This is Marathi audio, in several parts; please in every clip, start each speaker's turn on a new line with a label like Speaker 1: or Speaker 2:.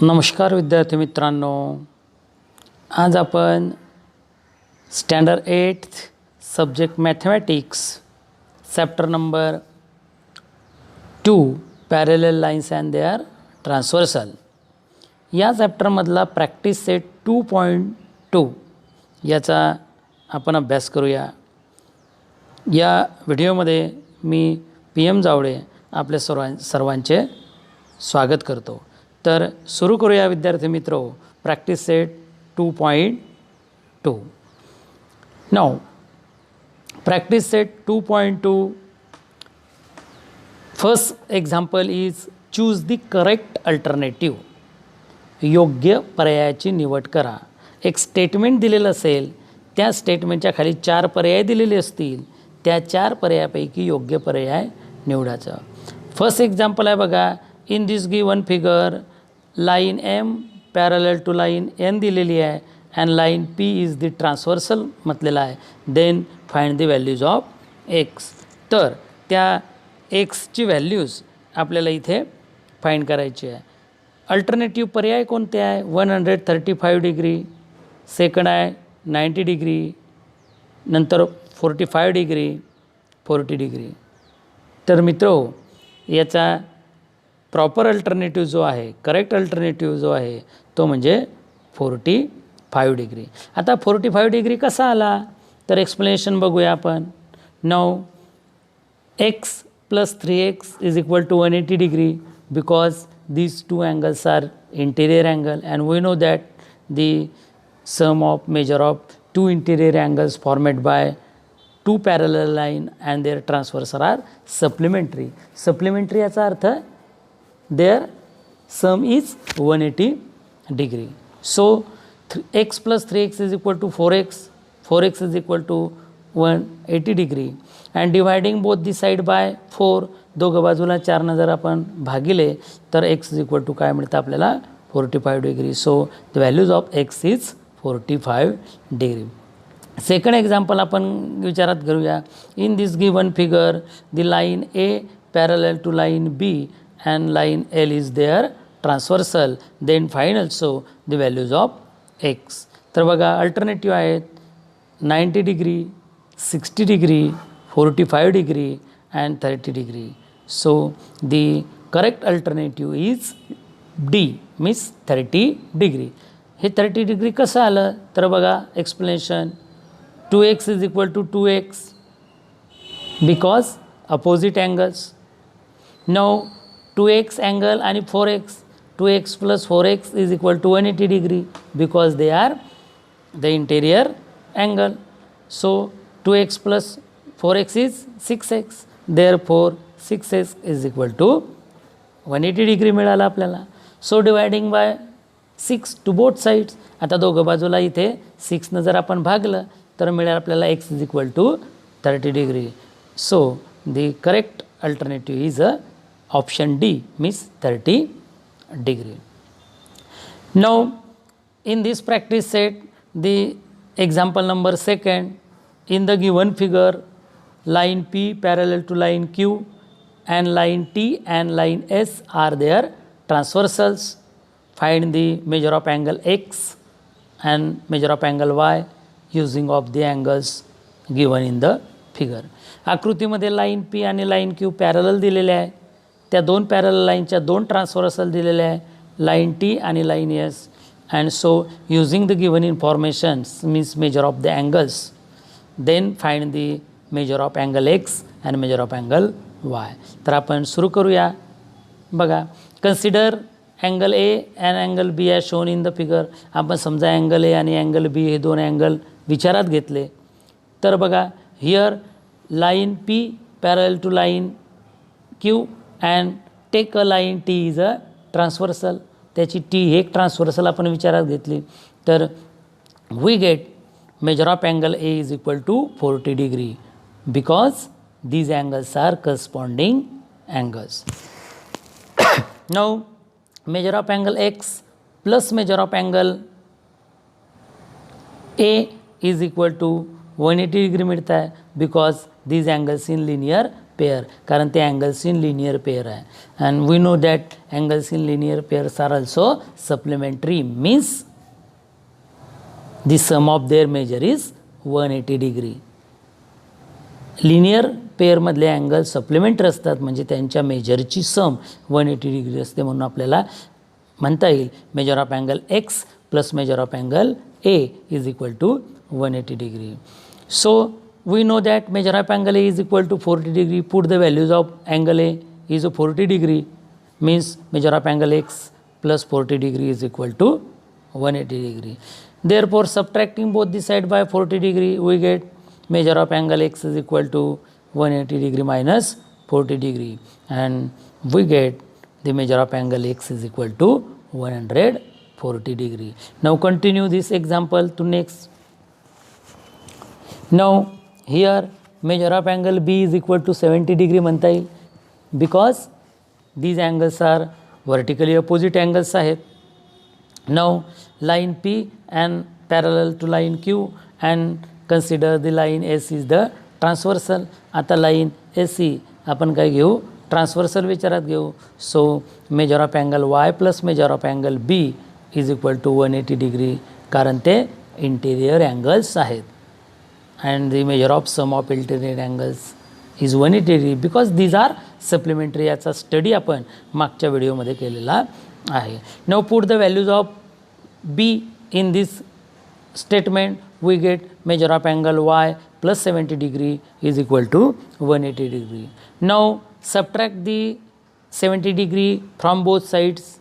Speaker 1: नमस्कार विद्यार्थी मित्रांनो, आज आपण standard 8th subject mathematics chapter number 2 parallel lines and their transversal या चॅप्टरमधला प्रॅक्टिस सेट 2.2 याचा आपण अभ्यास करूया. या व्हिडिओमध्ये मी PM जावळे आपल्या सर्वांचे स्वागत करतो. तर सुरू करूया विद्यार्थी मित्रो, practice set 2.2. Now practice set 2.2 first example is choose the correct alternative. योग्य पर्यायाची निवड करा. एक स्टेटमेंट दिलेलं असेल, त्या स्टेटमेंटच्या खाली 4 पर्याय दिलेले असतील, त्या 4 पर्यायापैकी योग्य पर्याय निवडायचा. फर्स्ट एक्झाम्पल आहे बघा, in this given figure line M parallel to line N दिलेली आहे and line P is the transversal म्हटलेलं आहे. Then find the values of X. तर त्या Xची व्हॅल्यूज आपल्याला इथे फाइंड करायची आहे. अल्टरनेटिव्ह पर्याय कोणते आहे? 135 डिग्री, सेकंड आहे 90 डिग्री, नंतर 45 डिग्री, 40 डिग्री. तर मित्रो, याचा प्रॉपर अल्टरनेटिव्ह जो आहे, करेक्ट अल्टरनेटिव्ह जो आहे तो म्हणजे 45 डिग्री. आता 45 डिग्री कसा आला तर एक्सप्लेनेशन बघूया आपण. Now x plus 3x is equal to 180 degree because these two angles are interior angle and we know that the sum of measure of two interior angles formed by two parallel line and their transversal are supplementary. Supplementary याचा अर्थ their sum is 180 degree. So x plus 3x is equal to 4x, 4x is equal to 180 degree and dividing both the side by 4, दोघं बाजूला 4 ने जर आपण भागिले तर x is equal to काय मिळतं आपल्याला 45 degree. So the values of x is 45 degree. Second example आपण विचारात घेऊया. In this given figure the line A parallel to line B and line L is their transversal, then find also the values of x. तर बघा अल्टरनेटिव्ह आहेत 90 degree, 60 degree, 45 degree and 30 degree. So the correct alternative is D, means 30 degree. हे 30 डिग्री कसं आलं तर बघा explanation. 2x is equal to 2x because opposite angles. Now 2x angle आणि 4x, 2x plus 4x is equal to 180 degree because they are the interior angle. So 2x plus 4x is 6x, therefore 6x is equal to 180 degree मिळाला आपल्याला. So dividing by 6 to both sides. आता दोघं बाजूला इथे 6 ने जर आपण भागलं तर मिळेल आपल्याला x is equal to 30 degree. So the correct alternative is option D, means 30 degree. Now in this practice set, the example number 2, in the given figure line P parallel to line Q and line T and line S are their transversals. Find the measure of angle X and measure of angle Y using of the angles given in the figure. आकृतीमध्ये लाईन P आणि लाईन Q पॅरलल दिलेले आहे. त्या 2 पॅरलल लाईनच्या 2 ट्रान्सव्हर्सल दिलेल्या आहे, लाईन T आणि line S. And so using the given informations means measure of the angles, then find the measure of angle X and measure of angle Y. तर आपण सुरू करूया. बघा, consider angle A and angle B as shown in the figure. आपण समजा अँगल A आणि अँगल B हे 2 अँगल विचारात घेतले. तर बघा, here line P parallel to line Q and take a line T is a transversal. त्याची T हे एक ट्रान्सव्हर्सल आपण विचारात घेतली. तर we get measure of angle A is equal to 40 degree because these angles are corresponding angles. Now measure of angle X plus measure of angle A is equal to 180 degree मिळता है because these angles in linear pair, कारण ते अँगल्स इन लिनियर पेअर आहे. And we know that angles in linear pairs are also supplementary, means the sum of their measure is 180 degree. Linear पेअरमधले अँगल सप्लिमेंटरी असतात, म्हणजे त्यांच्या मेजरची सम 180 डिग्री असते. म्हणून आपल्याला म्हणता येईल measure of angle X plus measure of angle A is equal to 180 degree. So we know that measure of angle A is equal to 40 degree. Put the values of angle A is 40 degree, means measure of angle X plus 40 degree is equal to 180 degree. Therefore subtracting both the side by 40 degree, we get measure of angle X is equal to 180 degree minus 40 degree, and we get the measure of angle X is equal to 140 degree. Now continue this example to next. Now here measure of angle B is equal to 70 degree म्हणता येईल, because these angles are vertically opposite angles आहेत. Now line P and parallel to line Q, and consider the line S is the transversal. आता line AC आपण काय घेऊ, ट्रान्सव्हर्सल विचारात घेऊ. So measure of angle Y plus measure of angle B is equal to 180 degree, कारण ते इंटेरियर अँगल्स आहेत. and the measure of sum of alternate angles is 180 degree, because these are supplementary. याचा स्टडी आपण मागच्या व्हिडिओमध्ये केलेला आहे. Now put the values of B in this statement, we get measure of angle Y plus 70 degree is equal to 180 degree. Now subtract the 70 degree from both sides.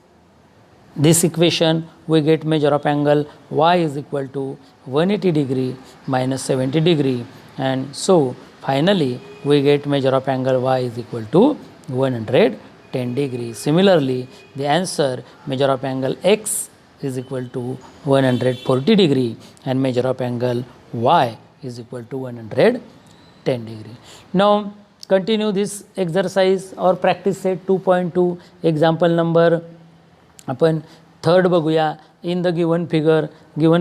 Speaker 1: This equation we get measure of angle Y is equal to 180 degree minus 70 degree, and so finally we get measure of angle Y is equal to 110 degree. Similarly the answer measure of angle X is equal to 140 degree and measure of angle Y is equal to 110 degree. Now continue this exercise or practice set 2.2. example number आपण थर्ड बघूया. इन द गिवन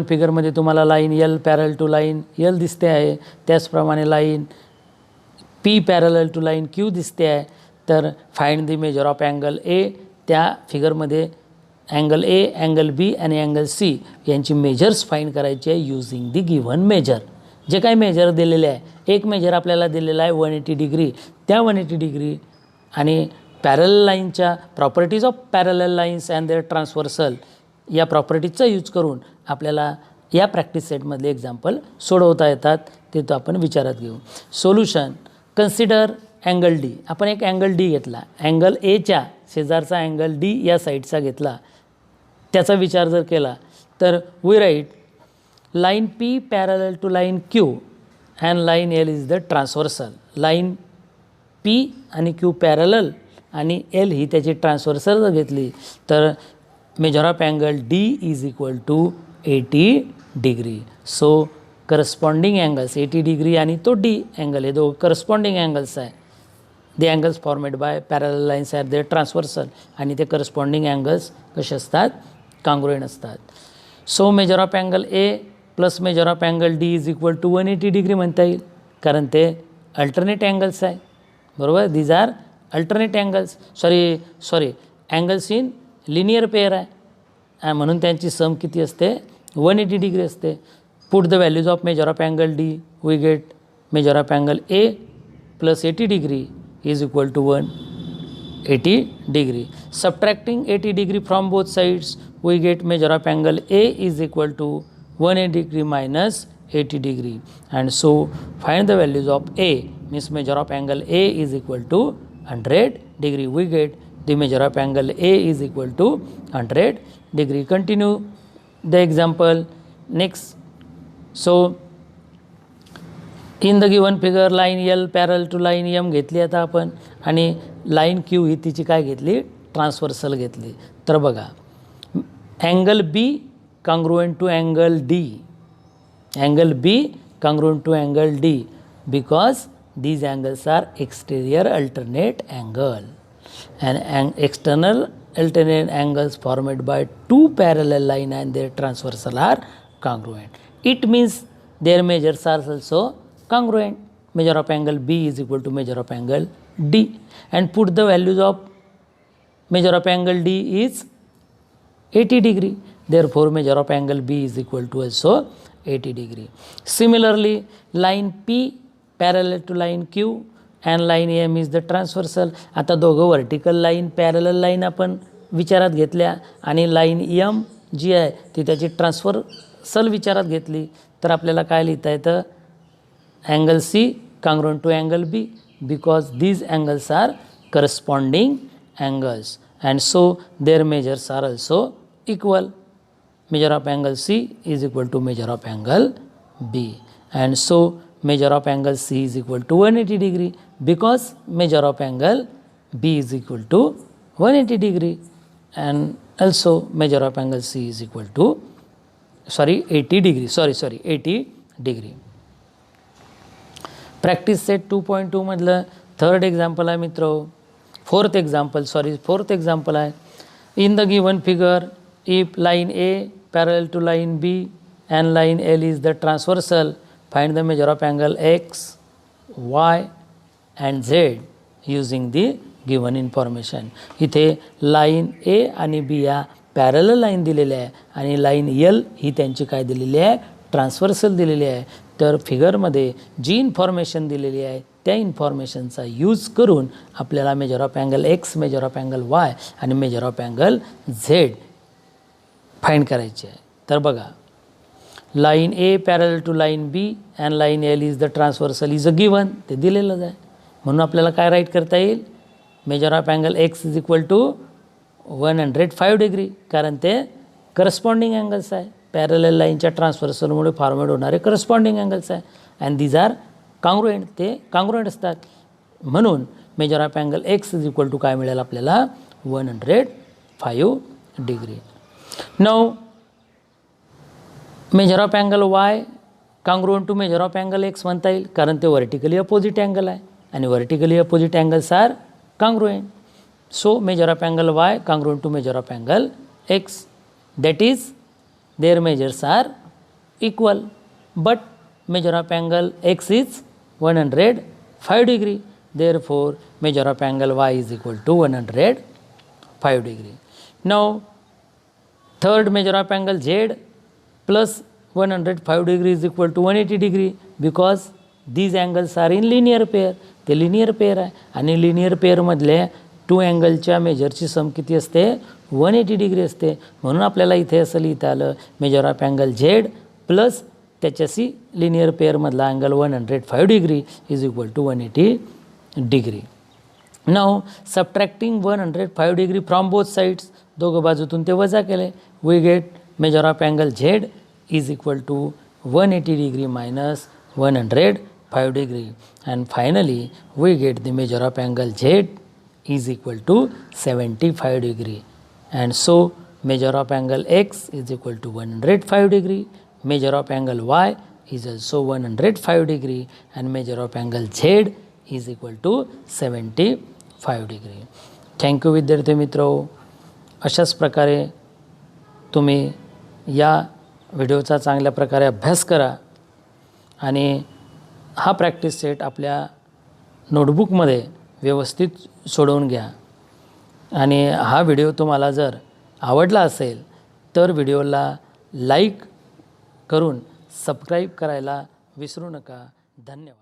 Speaker 1: फिगरमध्ये तुम्हाला लाईन L पॅरल टू लाईन L दिसते आहे, त्याचप्रमाणे line P parallel to line Q दिसते आहे. तर find the measure of angle A. त्या फिगरमध्ये अँगल A, अँगल B आणि अँगल C यांची मेजर्स फाइंड करायची आहे युजिंग द गिवन मेजर. जे काही मेजर दिलेले आहे, एक मेजर आपल्याला दिलेला आहे 180 डिग्री. त्या 180 डिग्री आणि पॅरल लाईनच्या प्रॉपर्टीज ऑफ पॅरल लाईन्स अँड देअर ट्रान्सव्हर्सल या प्रॉपर्टीजचा यूज करून आपल्याला या प्रॅक्टिस सेटमधले एक्झाम्पल सोडवता येतात. ते तो आपण विचारात घेऊ. Solution, consider angle D. आपण एक अँगल डी घेतला, अँगल एच्या शेजारचा अँगल डी या साईडचा घेतला, त्याचा विचार जर केला तर we write line P parallel to line Q and line L is the transversal. Line P आणि क्यू पॅरल आणि एल ही त्याची ट्रान्सव्हर्सल जर घेतली तर measure of angle D is equal to 80 degree. So corresponding angles 80 degree आणि तो डी अँगल हे दोघं करस्पॉन्डिंग अँगल्स आहे. The angles formed by parallel lines are their transversal, आणि ते करस्पॉन्डिंग अँगल्स कसे असतात, काँग्रुएंट असतात. So measure of angle A plus measure of angle D is equal to 180 degree म्हणता येईल, कारण ते अल्टरनेट अँगल्स आहे. बरोबर, these are alternate angles. Sorry angles in linear pair आहे, म्हणून त्यांची सम किती असते, 180 डिग्री असते. Put the values of measure of angle D, we get measure of angle A plus 80 degree is equal to 180 degree. Subtracting 80 degree from both sides, we get measure of angle A is equal to 180 degree minus 80 degree, and so find the values of A, means measure of angle A is equal to 100 degree. We get the measure of angle A is equal to 100 degree. Continue the example next. So in the given figure line L parallel to line M घेतली आता आपण, आणि लाईन Q ही तिची काय घेतली, ट्रान्सव्हर्सल घेतली. तर बघा angle B congruent to angle D, angle B congruent to angle D, because these angles are exterior alternate angle, and external alternate angles formed by two parallel line and their transversal are congruent. It means their measures are also congruent. Measure of angle B is equal to measure of angle D and put the values of measure of angle D is 80 degree. Therefore, measure of angle B is equal to also 80 degree. Similarly, line P parallel to line Q and line M is the transversal. आता दोघं वर्टिकल लाईन पॅरलल लाईन आपण विचारात घेतल्या आणि लाईन M जी आहे ती त्याची ट्रान्सफरसल विचारात घेतली तर आपल्याला काय लिहिता येतं angle C congruent to angle B because these angles are corresponding angles and so their measures are also equal. Measure of angle C is equal to measure of angle B and so measure of angle C is equal to 180 degree because measure of angle B is equal to 180 degree and also measure of angle C is equal to 80 degree 80 degree. Practice set 2.2 मधलं थर्ड एक्झाम्पल आहे मित्र. फोर्थ एक्झाम्पल आहे. In the given figure if line A parallel to line B and line L is the transversal find the measure of angle X Y and Z using the given information. इथे लाईन ए आणि बी या पॅरल लाईन दिलेल्या आहे आणि लाईन एल ही त्यांची काय दिलेली आहे ट्रान्सव्हर्सल दिलेली आहे. तर फिगरमध्ये जी इन्फॉर्मेशन दिलेली आहे त्या इन्फॉर्मेशनचा यूज करून आपल्याला measure of angle X measure of angle Y आणि measure of angle Z find करायचे आहे. तर बघा line A parallel to line B and line L is the transversal is a given ते दिलेलंच आहे म्हणून आपल्याला काय राईट करता येईल measure of angle X is equal to 105 degree कारण ते करस्पॉन्डिंग अँगल्स आहे. पॅरलल लाईनच्या ट्रान्सव्हर्सलमुळे फॉर्मेट होणारे करस्पॉन्डिंग अँगल्स आहे अँड दीज आर कॉंग्रुएंट ते कॉंग्रुएंट असतात म्हणून measure of angle X is equal to काय मिळेल आपल्याला 105 degree. Now measure of angle Y congruent to measure of angle X म्हणता येईल कारण ते व्हर्टिकली अपोजिट अँगल आहे आणि vertically opposite angles are congruent. So measure of angle Y congruent to measure of angle X that is their measures are equal but measure of angle x is 105 degree therefore measure of angle y is equal to 105 degree. Now third measure of angle z plus 105 degree is equal to 180 degree because these angles are in linear pair. ते लिनियर पेअर आहे आणि लिनियर पेअरमधले टू अँगलच्या मेजरची सम किती असते 180 डिग्री असते म्हणून आपल्याला इथे असं लिहिता आलं measure of angle Z plus त्याच्याशी लिनियर पेअरमधला angle 105 degree is equal to 180 degree. Now subtracting 105 degree from both sides दोघं बाजूतून ते वजा केले we get measure of angle Z is equal to 180 degree minus 105 degree and finally we get the measure of angle Z is equal to 75 degree and so measure of angle X is equal to 105 degree, measure of angle Y is also 105 degree and measure of angle Z is equal to 75 degree. Thank you विद्यार्थी मित्रो. अशाच प्रकारे तुम्ही या व्हिडिओचा चांगल्या प्रकारे अभ्यास करा आणि हा प्रॅक्टिस सेट आपल्या नोटबुकमध्ये व्यवस्थित सोडवून घ्या आणि हा व्हिडिओ तुम्हाला जर आवडला असेल तर व्हिडिओला लाईक करून सबस्क्राईब करायला विसरू नका. धन्यवाद.